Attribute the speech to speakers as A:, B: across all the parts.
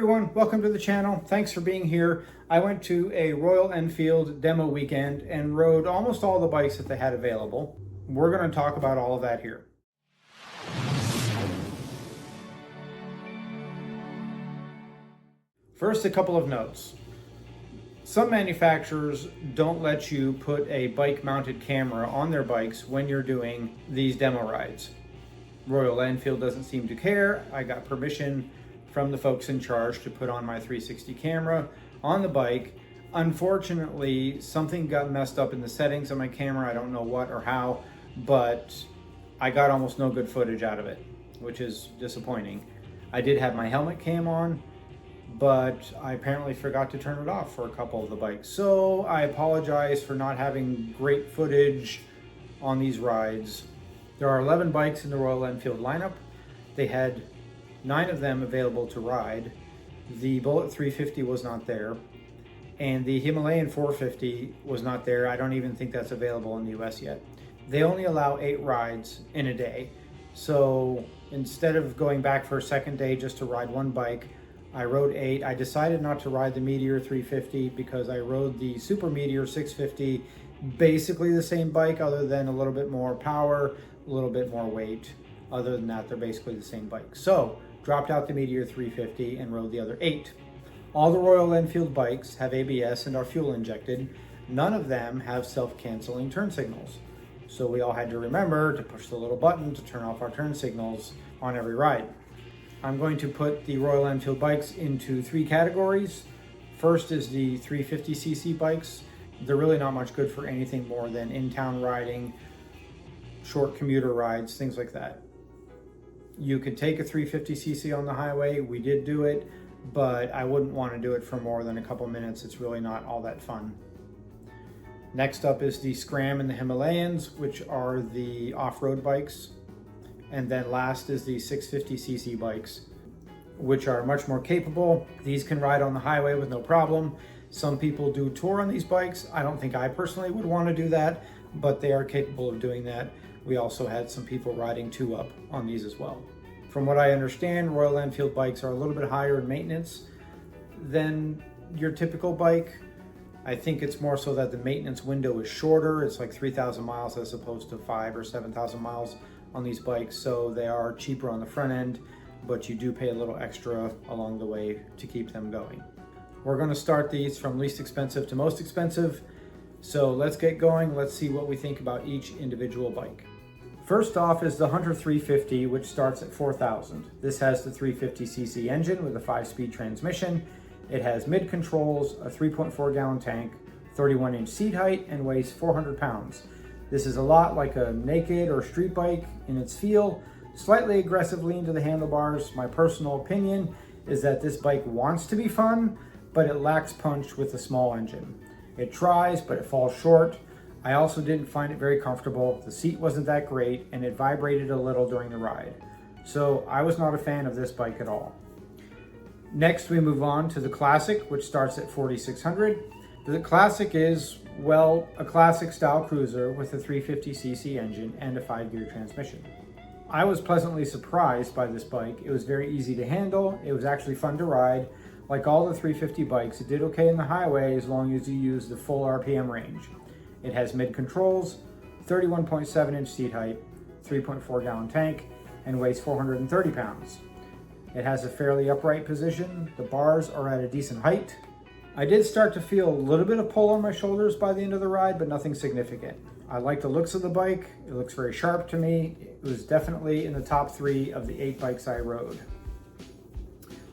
A: everyone, welcome to the channel. Thanks for being here. I went to a Royal Enfield demo weekend and rode almost all the bikes that they had available. We're going to talk about all of that here. First, a couple of notes. Some manufacturers don't let you put a bike mounted camera on their bikes when you're doing these demo rides. Royal Enfield doesn't seem to care. I got permission from the folks in charge to put on my 360 camera on the bike. Unfortunately, something got messed up in the settings on my camera. I don't know what or how, but I got almost no good footage out of it, which is disappointing. I did have my helmet cam on, but I apparently forgot to turn it off for a couple of the bikes. So I apologize for not having great footage on these rides. There are 11 bikes in the Royal Enfield lineup. They had 9 of them available to ride. The Bullet 350 was not there, and the Himalayan 450 was not there. I don't even think that's available in the US yet. They only allow 8 rides in a day. So instead of going back for a second day just to ride one bike, I rode 8. I decided not to ride the Meteor 350 because I rode the Super Meteor 650, basically the same bike other than a little bit more power, a little bit more weight. Other than that, they're basically the same bike. So dropped out the Meteor 350 and rode the other 8. All the Royal Enfield bikes have ABS and are fuel injected. None of them have self-canceling turn signals. So we all had to remember to push the little button to turn off our turn signals on every ride. I'm going to put the Royal Enfield bikes into 3 categories. First is the 350cc bikes. They're really not much good for anything more than in-town riding, short commuter rides, things like that. You could take a 350cc on the highway. We did do it, but I wouldn't want to do it for more than a couple minutes. It's really not all that fun. Next up is the Scram and the Himalayans, which are the off-road bikes. And then last is the 650cc bikes, which are much more capable. These can ride on the highway with no problem. Some people do tour on these bikes. I don't think I personally would want to do that, but they are capable of doing that. We also had some people riding 2-up on these as well. From what I understand, Royal Enfield bikes are a little bit higher in maintenance than your typical bike. I think it's more so that the maintenance window is shorter. It's like 3,000 miles as opposed to 5,000 or 7,000 miles on these bikes. So they are cheaper on the front end, but you do pay a little extra along the way to keep them going. We're going to start these from least expensive to most expensive. So let's get going. Let's see what we think about each individual bike. First off is the Hunter 350, which starts at $4,000. This has the 350cc engine with a 5-speed transmission. It has mid controls, a 3.4 gallon tank, 31-inch seat height, and weighs 400 pounds. This is a lot like a naked or street bike in its feel, slightly aggressive lean to the handlebars. My personal opinion is that this bike wants to be fun, but it lacks punch with a small engine. It tries, but it falls short. I also didn't find it very comfortable. The seat wasn't that great, and it vibrated a little during the ride. So I was not a fan of this bike at all. Next, we move on to the Classic, which starts at $4,600. The Classic is, well, a classic style cruiser with a 350cc engine and a 5-gear transmission. I was pleasantly surprised by this bike. It was very easy to handle. It was actually fun to ride. Like all the 350 bikes, it did okay in the highway as long as you use the full RPM range. It has mid controls, 31.7-inch seat height, 3.4 gallon tank, and weighs 430 pounds. It has a fairly upright position. The bars are at a decent height. I did start to feel a little bit of pull on my shoulders by the end of the ride, but nothing significant. I like the looks of the bike. It looks very sharp to me. It was definitely in the top 3 of the 8 bikes I rode.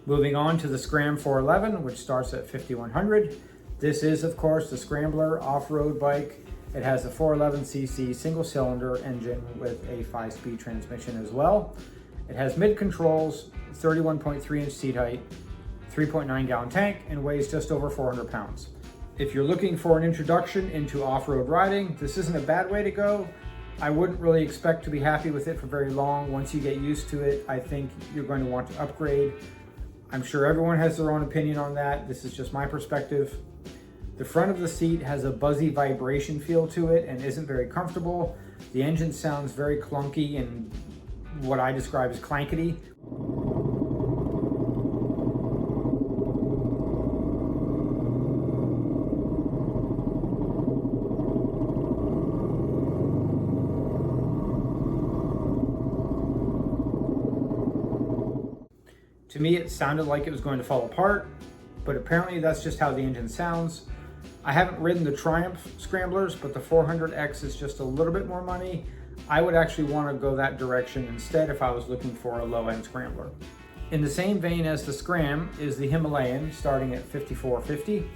A: Moving on to the Scram 411, which starts at $5,100. This is, of course, the Scrambler off-road bike. It has a 411cc single-cylinder engine with a 5-speed transmission as well. It has mid controls, 31.3-inch seat height, 3.9 gallon tank, and weighs just over 400 pounds. If you're looking for an introduction into off-road riding, this isn't a bad way to go. I wouldn't really expect to be happy with it for very long. Once you get used to it, I think you're going to want to upgrade. I'm sure everyone has their own opinion on that. This is just my perspective. The front of the seat has a buzzy vibration feel to it and isn't very comfortable. The engine sounds very clunky and what I describe as clankety. To me, it sounded like it was going to fall apart, but apparently that's just how the engine sounds. I haven't ridden the Triumph Scramblers, but the 400X is just a little bit more money. I would actually want to go that direction instead if I was looking for a low-end Scrambler. In the same vein as the Scram is the Himalayan, starting at $5,450.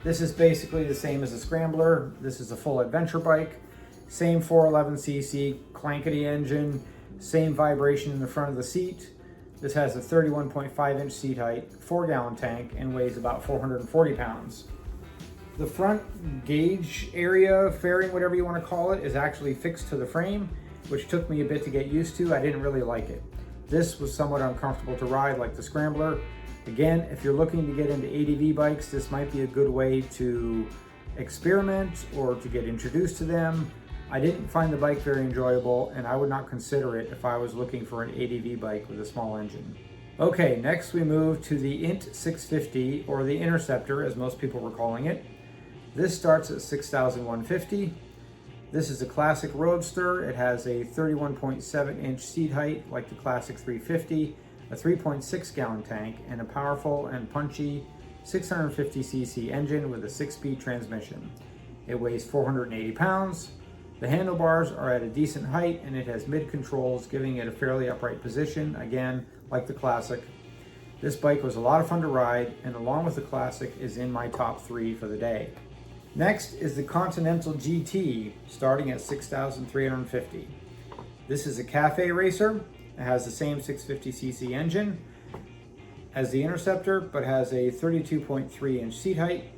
A: This is basically the same as the Scrambler. This is a full adventure bike. Same 411cc clankety engine, same vibration in the front of the seat. This has a 31.5-inch seat height, 4-gallon tank, and weighs about 440 pounds. The front gauge area, fairing, whatever you want to call it, is actually fixed to the frame, which took me a bit to get used to. I didn't really like it. This was somewhat uncomfortable to ride like the Scrambler. Again, if you're looking to get into ADV bikes, this might be a good way to experiment or to get introduced to them. I didn't find the bike very enjoyable, and I would not consider it if I was looking for an ADV bike with a small engine. Okay, next we move to the Int 650, or the Interceptor as most people were calling it. This starts at $6,150. This is a classic roadster. It has a 31.7-inch seat height like the classic 350, a 3.6-gallon tank, and a powerful and punchy 650cc engine with a 6-speed transmission. It weighs 480 pounds. The handlebars are at a decent height, and it has mid-controls, giving it a fairly upright position, again, like the classic. This bike was a lot of fun to ride, and along with the classic, is in my top 3 for the day. Next is the Continental GT, starting at $6,350. This is a cafe racer. It has the same 650cc engine as the Interceptor, but has a 32.3-inch seat height,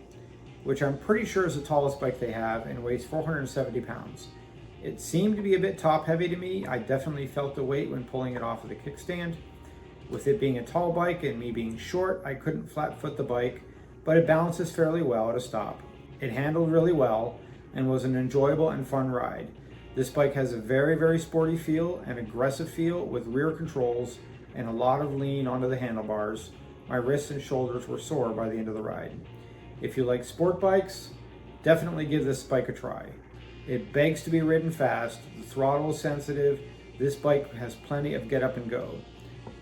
A: which I'm pretty sure is the tallest bike they have, and weighs 470 pounds. It seemed to be a bit top heavy to me. I definitely felt the weight when pulling it off of the kickstand. With it being a tall bike and me being short, I couldn't flat foot the bike, but it balances fairly well at a stop. It handled really well and was an enjoyable and fun ride. This bike has a very, very sporty feel and aggressive feel with rear controls and a lot of lean onto the handlebars. My wrists and shoulders were sore by the end of the ride. If you like sport bikes, definitely give this bike a try. It begs to be ridden fast, the throttle is sensitive, this bike has plenty of get up and go.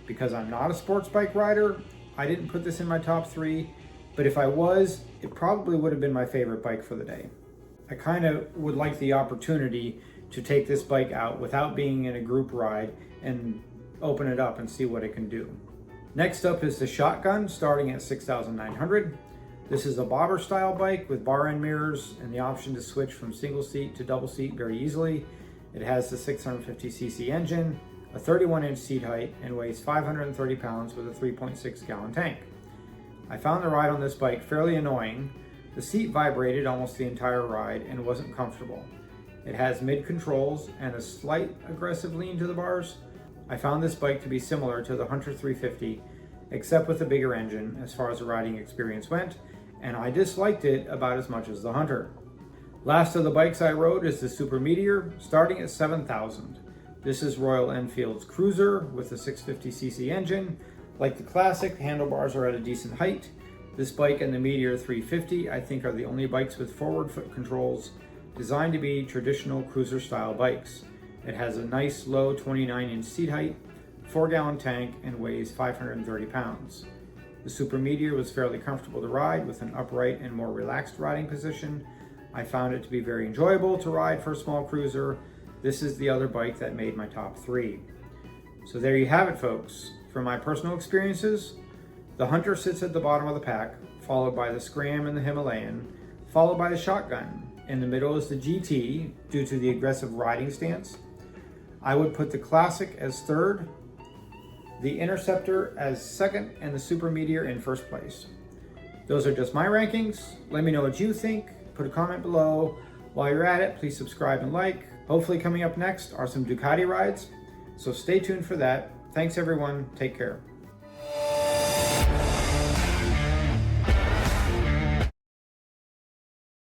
A: Because I'm not a sports bike rider, I didn't put this in my top 3, but if I was, it probably would have been my favorite bike for the day. I kind of would like the opportunity to take this bike out without being in a group ride and open it up and see what it can do. Next up is the Shotgun, starting at $6,900. This is a bobber style bike with bar end mirrors and the option to switch from single seat to double seat very easily. It has the 650cc engine, a 31-inch seat height, and weighs 530 pounds with a 3.6-gallon tank. I found the ride on this bike fairly annoying. The seat vibrated almost the entire ride and wasn't comfortable. It has mid controls and a slight aggressive lean to the bars. I found this bike to be similar to the Hunter 350, except with a bigger engine as far as the riding experience went, and I disliked it about as much as the Hunter. Last of the bikes I rode is the Super Meteor, starting at $7,000. This is Royal Enfield's cruiser with a 650cc engine. Like the classic, handlebars are at a decent height. This bike and the Meteor 350 I think are the only bikes with forward foot controls designed to be traditional cruiser style bikes. It has a nice low 29-inch seat height, 4-gallon tank, and weighs 530 pounds. The Super Meteor was fairly comfortable to ride with an upright and more relaxed riding position. I found it to be very enjoyable to ride for a small cruiser. This is the other bike that made my top 3. So there you have it, folks. From my personal experiences, the Hunter sits at the bottom of the pack, followed by the Scram and the Himalayan, followed by the Shotgun. In the middle is the GT, due to the aggressive riding stance. I would put the Classic as 3rd, the Interceptor as 2nd, and the Super Meteor in 1st place. Those are just my rankings. Let me know what you think. Put a comment below. While you're at it, please subscribe and like. Hopefully coming up next are some Ducati rides, so stay tuned for that. Thanks everyone, take care.